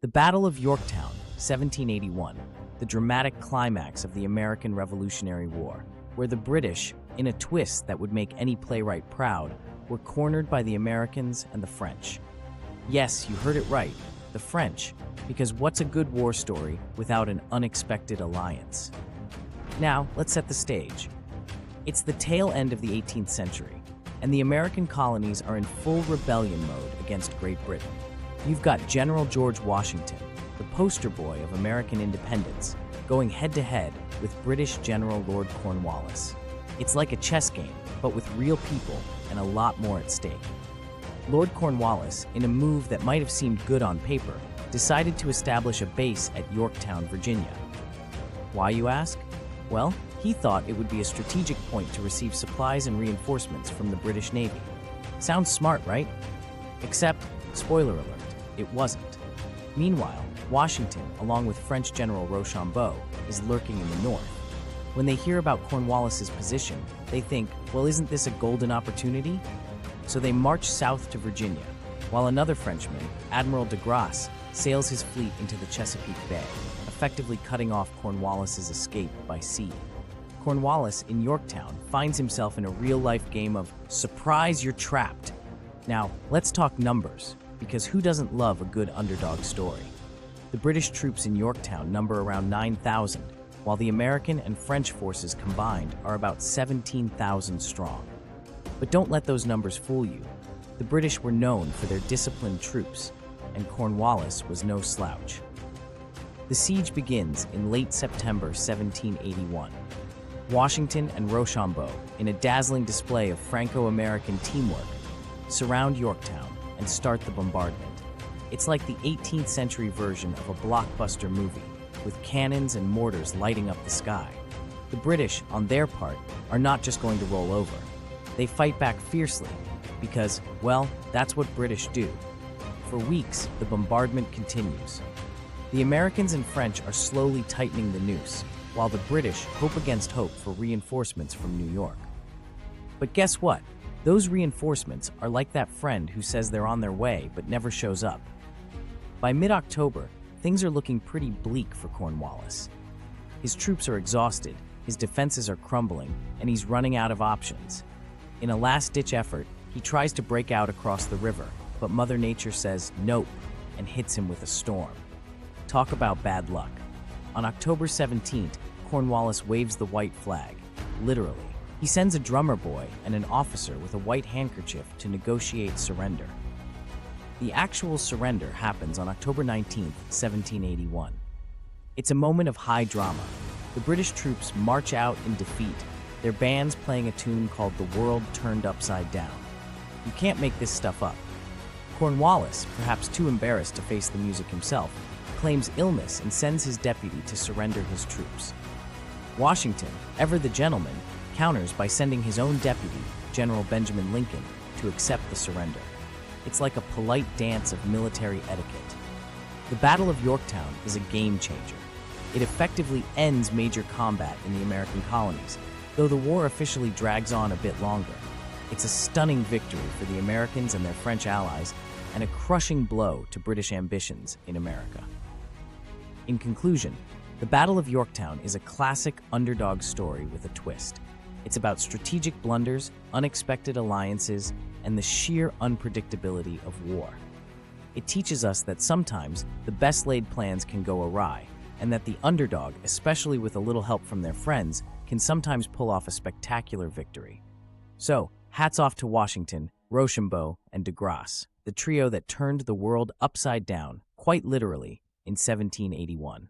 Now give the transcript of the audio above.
The Battle of Yorktown, 1781, the dramatic climax of the American Revolutionary War, where the British, in a twist that would make any playwright proud, were cornered by the Americans and the French. Yes, you heard it right, the French, because what's a good war story without an unexpected alliance? Now, let's set the stage. It's the tail end of the 18th century, and the American colonies are in full rebellion mode against Great Britain. You've got General George Washington, the poster boy of American independence, going head-to-head with British General Lord Cornwallis. It's like a chess game, but with real people and a lot more at stake. Lord Cornwallis, in a move that might have seemed good on paper, decided to establish a base at Yorktown, Virginia. Why, you ask? Well, he thought it would be a strategic point to receive supplies and reinforcements from the British Navy. Sounds smart, right? Except, spoiler alert, it wasn't. Meanwhile, Washington, along with French General Rochambeau, is lurking in the north. When they hear about Cornwallis's position, they think, well, isn't this a golden opportunity? So they march south to Virginia, while another Frenchman, Admiral de Grasse, sails his fleet into the Chesapeake Bay, effectively cutting off Cornwallis's escape by sea. Cornwallis, in Yorktown, finds himself in a real-life game of surprise, you're trapped. Now, let's talk numbers, because who doesn't love a good underdog story? The British troops in Yorktown number around 9,000, while the American and French forces combined are about 17,000 strong. But don't let those numbers fool you. The British were known for their disciplined troops, and Cornwallis was no slouch. The siege begins in late September 1781. Washington and Rochambeau, in a dazzling display of Franco-American teamwork, surround Yorktown and start the bombardment. It's like the 18th century version of a blockbuster movie, with cannons and mortars lighting up the sky. The British, on their part, are not just going to roll over. They fight back fiercely, because, well, that's what British do. For weeks, the bombardment continues. The Americans and French are slowly tightening the noose, while the British hope against hope for reinforcements from New York. But guess what? Those reinforcements are like that friend who says they're on their way but never shows up. By mid-October, things are looking pretty bleak for Cornwallis. His troops are exhausted, his defenses are crumbling, and he's running out of options. In a last-ditch effort, he tries to break out across the river, but Mother Nature says nope and hits him with a storm. Talk about bad luck. On October 17th, Cornwallis waves the white flag, literally. He sends a drummer boy and an officer with a white handkerchief to negotiate surrender. The actual surrender happens on October 19, 1781. It's a moment of high drama. The British troops march out in defeat, their bands playing a tune called The World Turned Upside Down. You can't make this stuff up. Cornwallis, perhaps too embarrassed to face the music himself, claims illness and sends his deputy to surrender his troops. Washington, ever the gentleman, counters by sending his own deputy, General Benjamin Lincoln, to accept the surrender. It's like a polite dance of military etiquette. The Battle of Yorktown is a game changer. It effectively ends major combat in the American colonies, though the war officially drags on a bit longer. It's a stunning victory for the Americans and their French allies, and a crushing blow to British ambitions in America. In conclusion, the Battle of Yorktown is a classic underdog story with a twist. It's about strategic blunders, unexpected alliances, and the sheer unpredictability of war. It teaches us that sometimes the best laid plans can go awry, and that the underdog, especially with a little help from their friends, can sometimes pull off a spectacular victory. So, hats off to Washington, Rochambeau, and de Grasse, the trio that turned the world upside down, quite literally, in 1781.